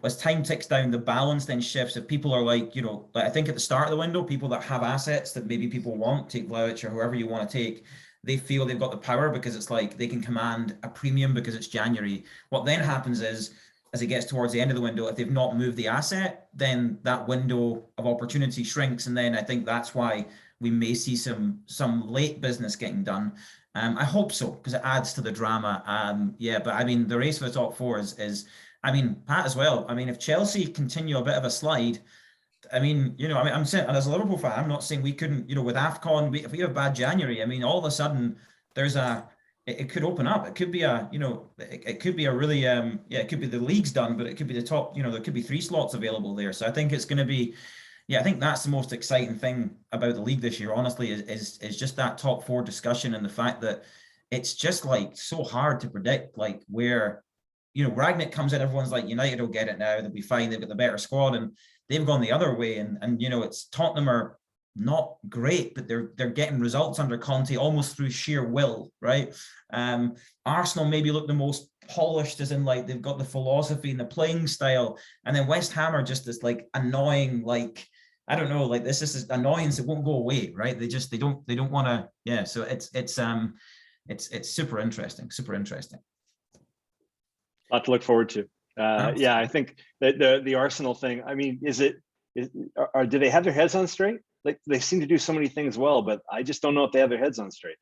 as time ticks down, the balance then shifts. If people are like, I think at the start of the window, people that have assets that maybe people want, take Vlahovic or whoever you want to take, they feel they've got the power because it's like they can command a premium because it's January. What then happens is, as it gets towards the end of the window, if they've not moved the asset, then that window of opportunity shrinks. And then I think that's why we may see some late business getting done. I hope so, because it adds to the drama. But I mean, the race for the top four is I mean, Pat as well. I mean, if Chelsea continue a bit of a slide, I'm saying, as a Liverpool fan, I'm not saying we couldn't, with AFCON, if we have a bad January, I mean, all of a sudden it could open up. It could be it could be a really, it could be the league's done, but it could be the top, there could be 3 slots available there. So I think it's going to be, I think that's the most exciting thing about the league this year, honestly, is just that top 4 discussion and the fact that it's just like so hard to predict, like where, Ragnick comes in, everyone's like, United will get it now, they'll be fine, they've got the better squad, and they've gone the other way. And it's Tottenham are not great, but they're getting results under Conte almost through sheer will, right? Arsenal maybe look the most polished, as in like they've got the philosophy and the playing style, and then West Ham are just this like annoying, like I don't know, like this is annoyance that won't go away, right? They don't want to, So it's super interesting. A lot to look forward to. I think that the Arsenal thing, I mean, do they have their heads on straight? Like, they seem to do so many things well, but I just don't know if they have their heads on straight.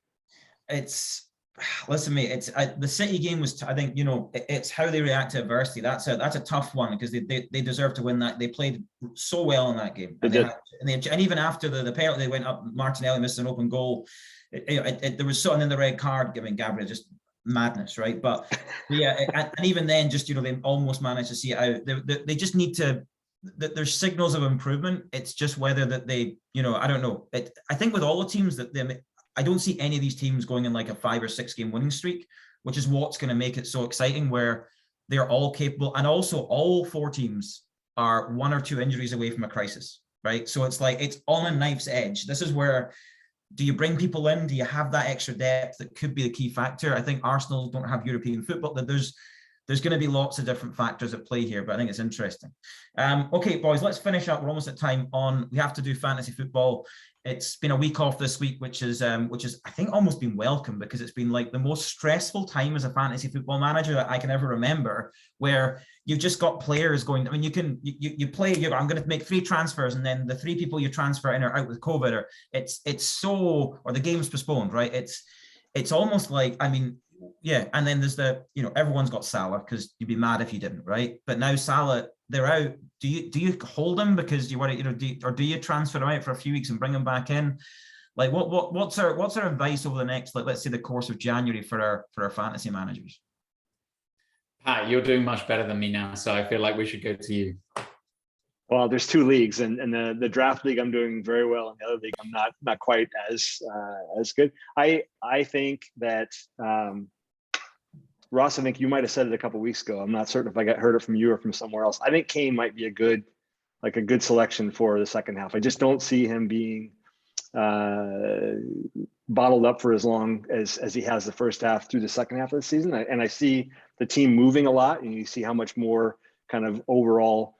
Listen, mate, the City game was, I think, it's how they react to adversity. That's a tough one because they deserve to win that. They played so well in that game. And even after the penalty, they went up, Martinelli missed an open goal. There was something in the red card giving Gabriel just madness, right? But and even then, just they almost managed to see it out. They just need to. There's signals of improvement. It's just whether that they, I don't know. I think with all the teams that I don't see any of these teams going in like a 5 or 6 game winning streak, which is what's going to make it so exciting, where they're all capable, and also all 4 teams are 1 or 2 injuries away from a crisis, right? So it's like it's on a knife's edge. This is where. Do you bring people in? Do you have that extra depth that could be the key factor? I think Arsenal don't have European football. That there's going to be lots of different factors at play here, but I think it's interesting. Okay, boys, let's finish up. We're almost at time we have to do fantasy football. It's been a week off this week, which is I think almost been welcome, because it's been like the most stressful time as a fantasy football manager that I can ever remember, where you've just got players going. I mean, you play. I'm going to make 3 transfers, and then the 3 people you transfer in are out with COVID, or the game's postponed, right? it's almost like, I mean, yeah, and then there's the, everyone's got Salah because you'd be mad if you didn't, right? But now Salah, they're out. Do you hold him because you want to, or do you transfer him out for a few weeks and bring him back in? Like what's our advice over the next, like, let's say the course of January for our fantasy managers? Pat, you're doing much better than me now, so I feel like we should go to you. Well, there's two leagues, and the draft league I'm doing very well, and the other league I'm not quite as good. I think that Ross, I think you might have said it a couple of weeks ago. I'm not certain if I heard it from you or from somewhere else. I think Kane might be a good selection for the second half. I just don't see him being bottled up for as long as he has the first half through the second half of the season. And I see the team moving a lot, and you see how much more kind of overall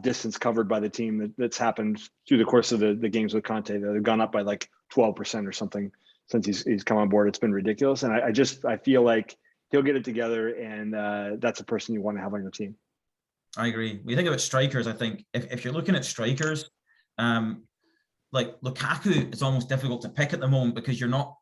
distance covered by the team that's happened through the course of the games with Conte. They've gone up by like 12% or something since he's come on board. It's been ridiculous. And I feel like he'll get it together, and that's a person you want to have on your team. I agree. When you think about strikers, I think if you're looking at strikers, like Lukaku, it's almost difficult to pick at the moment because you're not.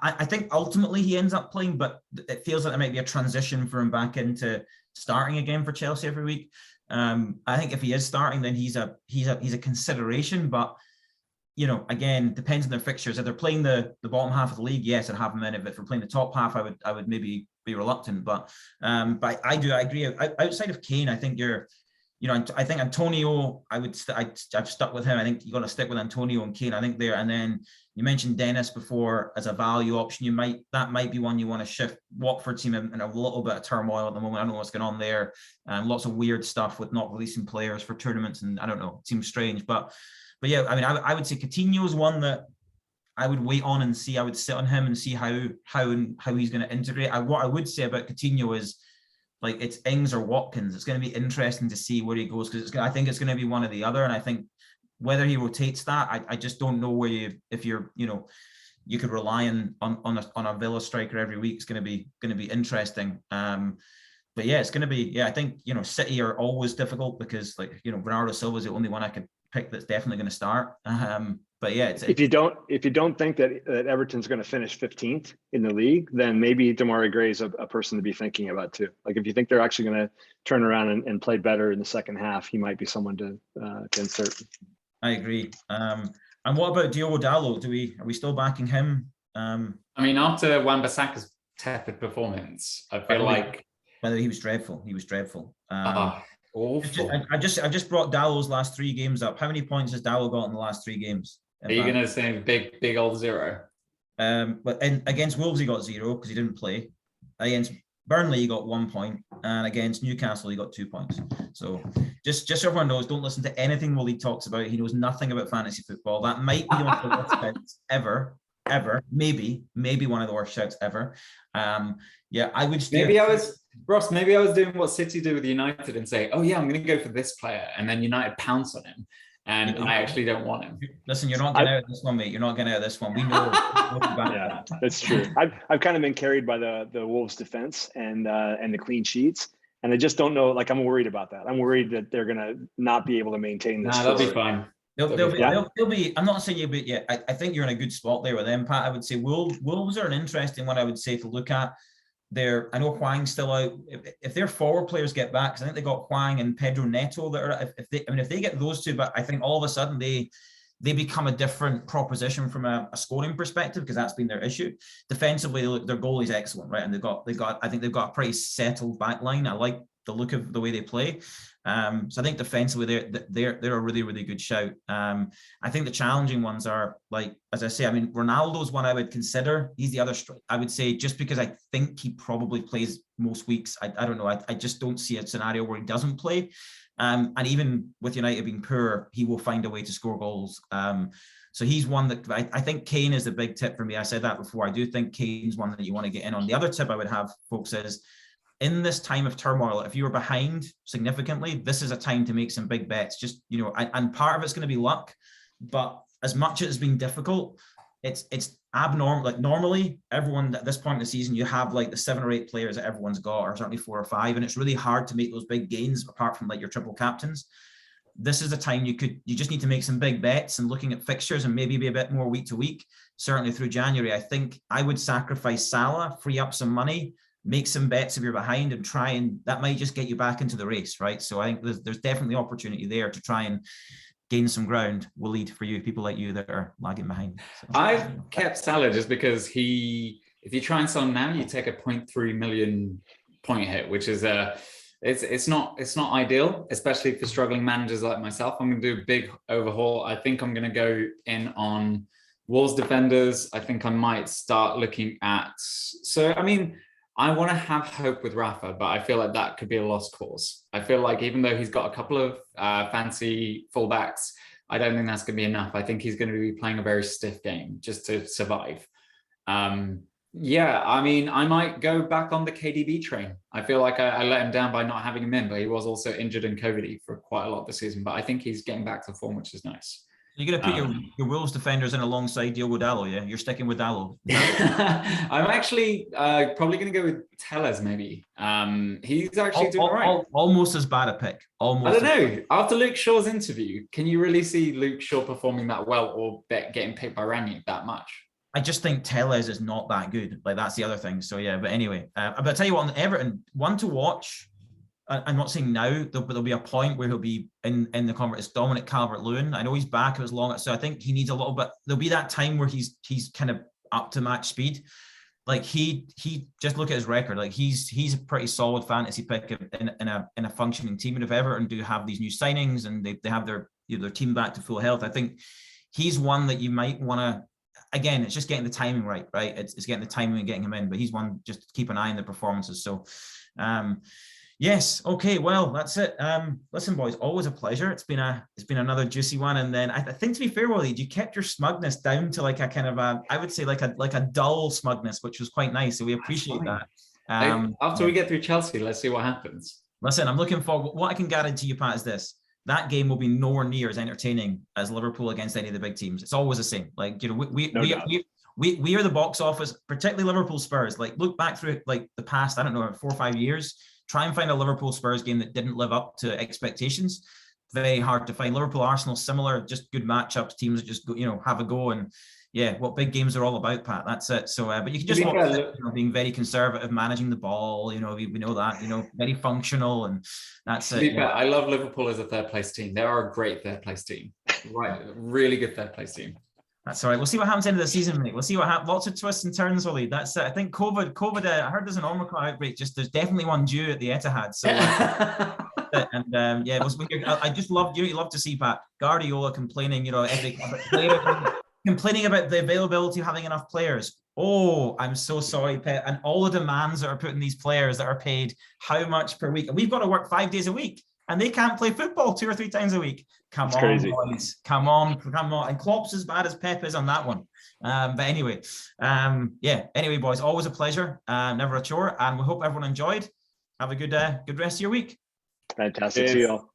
I think ultimately he ends up playing, but it feels like there might be a transition for him back into starting again for Chelsea every week. I think if he is starting, then he's a consideration, but again, depends on their fixtures. If they're playing the bottom half of the league, yes, I'd have them in. If they're playing the top half, I would maybe be reluctant. But I agree. Outside of Kane, I think I think Antonio, I've stuck with him. I think you're going to stick with Antonio and Kane. I think there, and then you mentioned Dennis before as a value option. That might be one you want to shift. Watford team in a little bit of turmoil at the moment. I don't know what's going on there. Lots of weird stuff with not releasing players for tournaments, and I don't know. It seems strange, but yeah, I mean, I would say Coutinho is one that I would wait on and see. I would sit on him and see how he's going to integrate. What I would say about Coutinho is, like, it's Ings or Watkins. It's going to be interesting to see where he goes because I think it's going to be one or the other. And I think whether he rotates that, I just don't know where you could rely on a Villa striker every week. It's going to be interesting. But yeah, it's going to be, yeah, I think, City are always difficult because, like, Bernardo Silva is the only one I could pick that's definitely going to start. But yeah, if you don't think that Everton's going to finish 15th in the league, then maybe Demarai Gray is a person to be thinking about too. Like, if you think they're actually going to turn around and play better in the second half, he might be someone to insert. I agree. And what about Diogo Dalot? Are we still backing him? I mean, after Wan-Bissaka's tepid performance, I feel like he was dreadful. He was dreadful. Awful. I just brought Dallow's last 3 games up. How many points has Dalot got in the last 3 games? Are you going to say big old 0? But against Wolves he got 0 because he didn't play. Against Burnley he got 1 point, and against Newcastle he got 2 points. So just so everyone knows, don't listen to anything Willie talks about. He knows nothing about fantasy football. That might be one of the worst shouts ever. Maybe one of the worst shouts ever. Yeah, I would. Maybe I was doing what City do with United and say, oh yeah, I'm going to go for this player, and then United pounce on him, and I actually don't want him. Listen, you're not getting out of this one, mate. You're not getting out of this one. We know. Yeah, that's true. I've kind of been carried by the Wolves' defense and the clean sheets, and I just don't know. Like, I'm worried about that. I'm worried that they're going to not be able to maintain this. They'll be fine. They'll be. I'm not saying you, but yeah, I think you're in a good spot there with them, Pat. I would say Wolves are an interesting one. I would say to look at. I know Hwang's still out. If their forward players get back, because I think they got Hwang and Pedro Neto that are. If they get those two, but I think all of a sudden they become a different proposition from a scoring perspective because that's been their issue. Defensively, their goalie's excellent, right? And I think they've got a pretty settled back line. I like the look of the way they play. So I think defensively they're a really, really good shout. I think the challenging ones are, like, as I say, I mean, Ronaldo's one I would consider. He's the other, I would say, just because I think he probably plays most weeks. I don't know. I just don't see a scenario where he doesn't play. And even with United being poor, he will find a way to score goals. So he's one that I think Kane is the big tip for me. I said that before. I do think Kane's one that you want to get in on. The other tip I would have, folks, is in this time of turmoil, if you were behind significantly, this is a time to make some big bets. Just, and part of it's going to be luck, but as much as it's been difficult, it's abnormal. Like, normally everyone at this point in the season, you have like the 7 or 8 players that everyone's got, or certainly 4 or 5, and it's really hard to make those big gains apart from like your triple captains. this is the time you just need to make some big bets, and looking at fixtures and maybe be a bit more week to week, certainly through January. I think I would sacrifice Salah, free up some money, make some bets if you're behind, and that might just get you back into the race, right? So I think there's definitely opportunity there to try and gain some ground. Will lead for you, people like you that are lagging behind. So. I've kept Salah just because if you try and sell him now, you take a 0.3 million point hit, which is it's not ideal, especially for struggling managers like myself. I'm going to do a big overhaul. I think I'm going to go in on Wolves defenders. I think I might start looking at. So I mean, I want to have hope with Rafa, but I feel like that could be a lost cause. I feel like even though he's got a couple of fancy fullbacks, I don't think that's going to be enough. I think he's going to be playing a very stiff game just to survive. Yeah, I mean, I might go back on the KDB train. I feel like I let him down by not having him in, but he was also injured and COVID for quite a lot this season. But I think he's getting back to form, which is nice. You're going to put your Wolves defenders in alongside Diogo Dalot, yeah? You're sticking with Dalot. I'm actually probably going to go with Tellez, maybe. He's actually doing all right. Almost as bad a pick. Almost. I don't know. After Luke Shaw's interview, can you really see Luke Shaw performing that well or getting picked by Rangnick that much? I just think Tellez is not that good. Like, that's the other thing. So, yeah, but anyway. But I'll tell you what, on Everton, one to watch, I'm not saying now, but there'll be a point where he'll be in the conference. It's Dominic Calvert-Lewin. I know he's back. It was long. So I think he needs a little bit. There'll be that time where he's kind of up to match speed. Like, he just look at his record. Like, he's a pretty solid fantasy pick in a functioning team. And if Everton do have these new signings and they have their team back to full health, I think he's one that you might want to. Again, it's just getting the timing right? It's getting the timing and getting him in. But he's one just keep an eye on the performances. So. Yes. Okay. Well, that's it. Listen, boys, always a pleasure. It's been another juicy one. And then I think, to be fair, Waleed, you kept your smugness down to like a kind of I would say like a dull smugness, which was quite nice. So we appreciate that. After we get through Chelsea, let's see what happens. Listen, I'm looking forward. What I can guarantee you, Pat, is this: that game will be nowhere near as entertaining as Liverpool against any of the big teams. It's always the same. Like, we are the box office, particularly Liverpool Spurs. Like, look back through like the past, I don't know, 4 or 5 years. Try and find a Liverpool Spurs game that didn't live up to expectations. Very hard to find. Liverpool Arsenal, similar, just good matchups. Teams that just have a go, and yeah, what big games are all about, Pat. That's it. So, but you can just watch it, being very conservative, managing the ball. We know that. Very functional, and that's it. Fair, I love Liverpool as a third place team. They are a great third place team. Right, really good third place team. That's all right. We'll see what happens at the end of the season, mate. We'll see what happens. Lots of twists and turns, Waleed. That's it. I think COVID. I heard there's an Omicron outbreak. There's definitely one due at the Etihad. So, I just love you love to see Pat Guardiola complaining. Complaining about the availability of having enough players. Oh, I'm so sorry, Pep. And all the demands that are put on these players that are paid how much per week, and we've got to work 5 days a week. And they can't play football 2 or 3 times a week. Come on, crazy. Boys. Come on. And Klopp's as bad as Pep is on that one. But anyway, Anyway, boys, always a pleasure. Never a chore. And we hope everyone enjoyed. Have a good rest of your week. Fantastic. See you all.